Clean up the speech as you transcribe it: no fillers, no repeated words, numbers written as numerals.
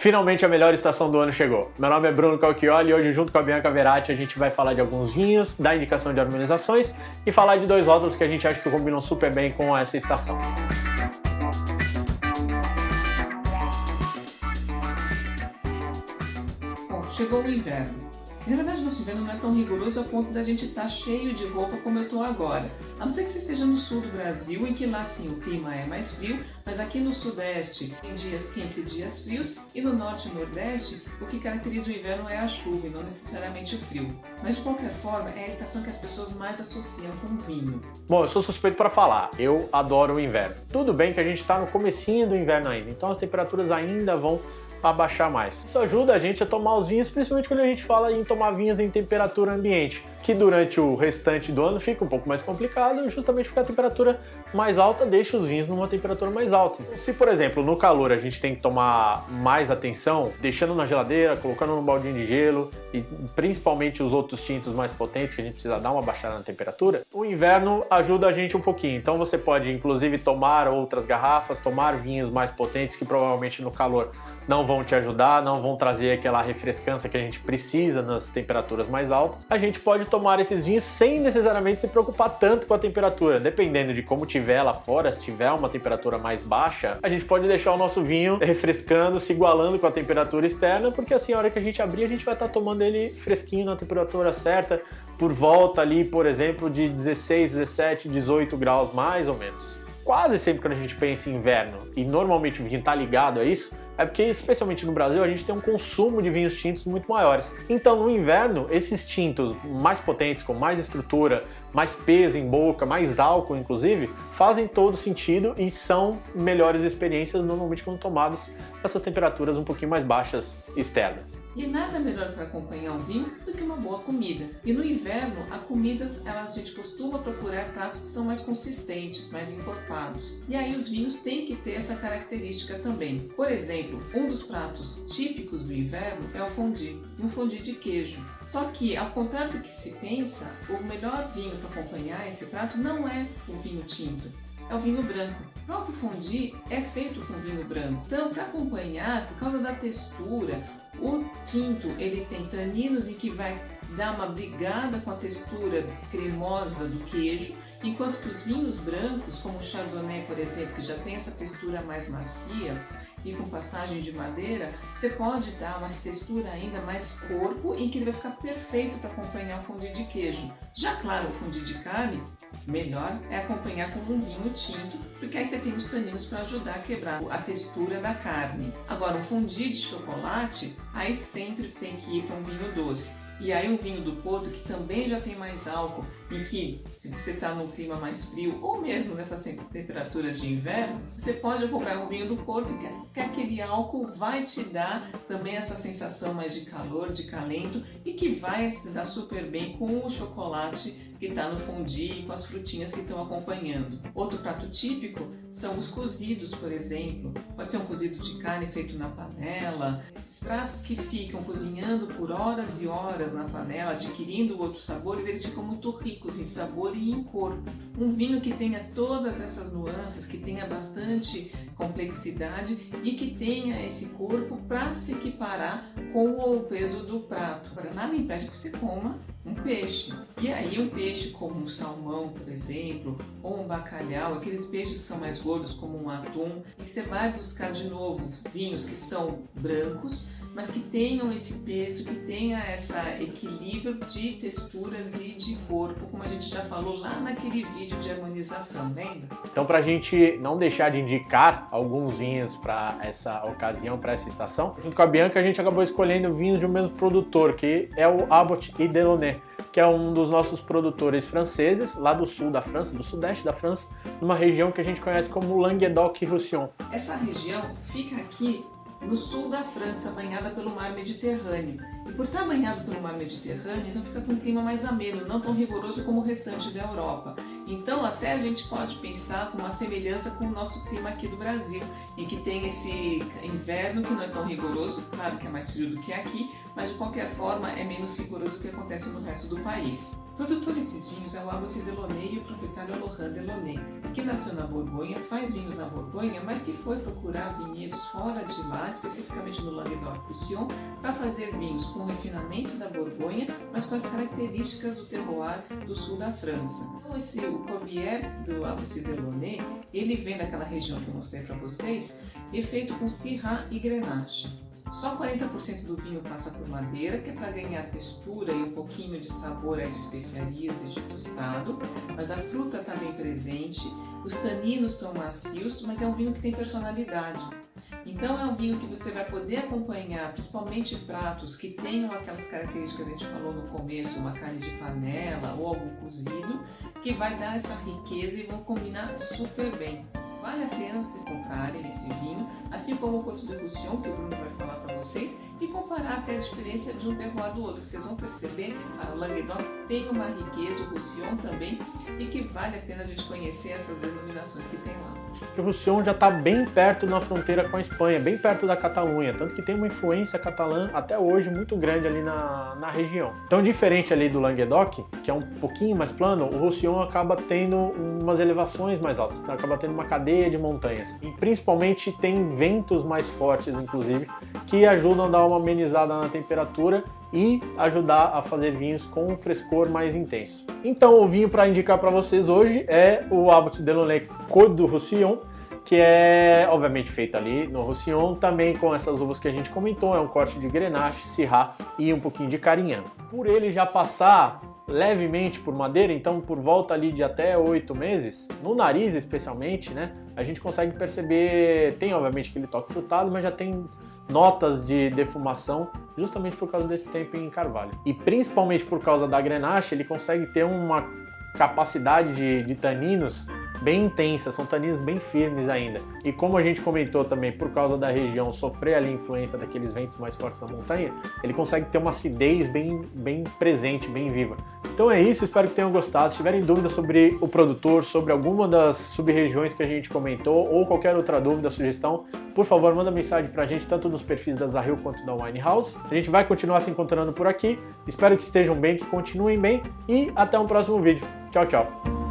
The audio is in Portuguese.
Finalmente a melhor estação do ano chegou. Meu nome é Bruno Calchioli e hoje junto com a Bianca Verratti a gente vai falar de alguns vinhos, dar indicação de harmonizações e falar de dois rótulos que a gente acha que combinam super bem com essa estação. Bom, chegou o inverno. Na verdade, nosso inverno não é tão rigoroso a ponto da gente estar cheio de roupa como eu estou agora. A não ser que você esteja no sul do Brasil, em que lá sim o clima é mais frio, mas aqui no sudeste tem dias quentes e dias frios, e no norte e nordeste o que caracteriza o inverno é a chuva e não necessariamente o frio. Mas de qualquer forma é a estação que as pessoas mais associam com o vinho. Bom, eu sou suspeito para falar, eu adoro o inverno. Tudo bem que a gente está no comecinho do inverno ainda, então as temperaturas ainda vão abaixar mais. Isso ajuda a gente a tomar os vinhos, principalmente quando a gente fala em tomar vinhos em temperatura ambiente, que durante o restante do ano fica um pouco mais complicado, justamente porque a temperatura mais alta deixa os vinhos numa temperatura mais alta. Se, por exemplo, no calor a gente tem que tomar mais atenção, deixando na geladeira, colocando num baldinho de gelo e principalmente os outros tintos mais potentes que a gente precisa dar uma baixada na temperatura, o inverno ajuda a gente um pouquinho. Então você pode inclusive tomar outras garrafas, tomar vinhos mais potentes que provavelmente no calor não vão te ajudar, não vão trazer aquela refrescância que a gente precisa nas temperaturas mais altas. A gente pode tomar esses vinhos sem necessariamente se preocupar tanto com a temperatura. Dependendo de como tiver lá fora, se tiver uma temperatura mais baixa, a gente pode deixar o nosso vinho refrescando, se igualando com a temperatura externa, porque assim, a hora que a gente abrir, a gente vai estar tomando ele fresquinho na temperatura certa, por volta ali, por exemplo, de 16, 17, 18 graus, mais ou menos. Quase sempre quando a gente pensa em inverno, e normalmente o vinho está ligado a isso, é porque, especialmente no Brasil, a gente tem um consumo de vinhos tintos muito maiores. Então, no inverno, esses tintos mais potentes, com mais estrutura, mais peso em boca, mais álcool, inclusive, fazem todo sentido e são melhores experiências, normalmente, quando tomados nessas temperaturas um pouquinho mais baixas externas. E nada melhor para acompanhar um vinho do que uma boa comida. E no inverno, a gente costuma procurar pratos que são mais consistentes, mais encorpados. E aí os vinhos têm que ter essa característica também. Por exemplo, um dos pratos típicos do inverno é o fondue, um fondue de queijo. Só que, ao contrário do que se pensa, o melhor vinho para acompanhar esse prato não é o vinho tinto, é o vinho branco. O próprio fondue é feito com vinho branco. Então, para acompanhar, por causa da textura, o tinto ele tem taninos em que vai dar uma brigada com a textura cremosa do queijo, enquanto que os vinhos brancos, como o Chardonnay, por exemplo, que já tem essa textura mais macia e com passagem de madeira, você pode dar uma textura ainda mais corpo, em que ele vai ficar perfeito para acompanhar o fondue de queijo. Já claro, o fondue de carne, melhor é acompanhar com um vinho tinto, porque aí você tem os taninos para ajudar a quebrar a textura da carne. Agora, um fondue de chocolate, aí sempre tem que ir para um vinho doce. E aí um vinho do Porto, que também já tem mais álcool, em que, se você está num clima mais frio, ou mesmo nessas temperaturas de inverno, você pode acompanhar um vinho do Porto, que aquele álcool vai te dar também essa sensação mais de calor, de calento, e que vai se dar super bem com o chocolate que está no fondue e com as frutinhas que estão acompanhando. Outro prato típico são os cozidos, por exemplo. Pode ser um cozido de carne feito na panela. Esses pratos que ficam cozinhando por horas e horas na panela, adquirindo outros sabores, eles ficam muito ricos em sabor e em corpo. Um vinho que tenha todas essas nuances, que tenha bastante complexidade e que tenha esse corpo para se equiparar com o peso do prato. Agora, nada impede que você coma um peixe. E aí um peixe como um salmão, por exemplo, ou um bacalhau, aqueles peixes que são mais gordos como um atum, e você vai buscar de novo vinhos que são brancos, mas que tenham esse peso, que tenha esse equilíbrio de texturas e de corpo, como a gente já falou lá naquele vídeo de harmonização, lembra? Então, para a gente não deixar de indicar alguns vinhos para essa ocasião, para essa estação, junto com a Bianca a gente acabou escolhendo vinhos de um mesmo produtor, que é o Abbot e Delaunay, que é um dos nossos produtores franceses, lá do sul da França, do sudeste da França, numa região que a gente conhece como Languedoc-Roussillon. Essa região fica aqui no sul da França, banhada pelo mar Mediterrâneo. E por estar banhado pelo mar Mediterrâneo, então fica com um clima mais ameno, não tão rigoroso como o restante da Europa. Então até a gente pode pensar com uma semelhança com o nosso clima aqui do Brasil, em que tem esse inverno que não é tão rigoroso, claro que é mais frio do que aqui, mas de qualquer forma é menos rigoroso do que acontece no resto do país. O produtor desses vinhos é o Abbot Delaunay e o proprietário Laurent Delaunay, que nasceu na Borgonha, faz vinhos na Borgonha, mas que foi procurar vinhedos fora de lá, especificamente no Languedoc-Roussillon, para fazer vinhos com refinamento da Borgonha, mas com as características do terroir do sul da França. Então o Corbière do Abbot Delaunay, ele vem daquela região que eu mostrei para vocês, e é feito com Syrah e Grenache. Só 40% do vinho passa por madeira, que é para ganhar textura e um pouquinho de sabor de especiarias e de tostado, mas a fruta está bem presente, os taninos são macios, mas é um vinho que tem personalidade. Então é um vinho que você vai poder acompanhar, principalmente pratos que tenham aquelas características que a gente falou no começo, uma carne de panela ou algo cozido, que vai dar essa riqueza e vão combinar super bem. Vale a pena vocês comprarem esse vinho, assim como o Côte de Roussillon, que o Bruno vai falar para vocês, e comparar até a diferença de um terroir do outro. Vocês vão perceber que o Languedoc tem uma riqueza, o Roussillon também, e que vale a pena a gente conhecer essas denominações que tem lá. O Roussillon já está bem perto na fronteira com a Espanha, bem perto da Catalunha, tanto que tem uma influência catalã até hoje muito grande ali na região. Então, diferente ali do Languedoc, que é um pouquinho mais plano, o Roussillon acaba tendo umas elevações mais altas, então acaba tendo uma cadeia de montanhas e principalmente tem ventos mais fortes, inclusive, que ajudam a dar uma amenizada na temperatura e ajudar a fazer vinhos com um frescor mais intenso. Então o vinho para indicar para vocês hoje é o Abbot Delaunay Côte du Roussillon, que é obviamente feito ali no Roussillon, também com essas uvas que a gente comentou, é um corte de Grenache, Syrah e um pouquinho de Carignan. Por ele já passar levemente por madeira, então por volta ali de até 8 meses, no nariz especialmente, né, a gente consegue perceber, tem obviamente aquele toque frutado, mas já tem notas de defumação, justamente por causa desse tempo em carvalho. E principalmente por causa da Grenache, ele consegue ter uma capacidade de taninos bem intensa, são taninos bem firmes ainda. E como a gente comentou também, por causa da região sofrer ali a influência daqueles ventos mais fortes da montanha, ele consegue ter uma acidez bem presente, bem viva. Então é isso, espero que tenham gostado. Se tiverem dúvidas sobre o produtor, sobre alguma das sub-regiões que a gente comentou, ou qualquer outra dúvida, sugestão, por favor, manda mensagem pra gente, tanto nos perfis da Zahil quanto da Wine House. A gente vai continuar se encontrando por aqui. Espero que estejam bem, que continuem bem e até um próximo vídeo. Tchau, tchau!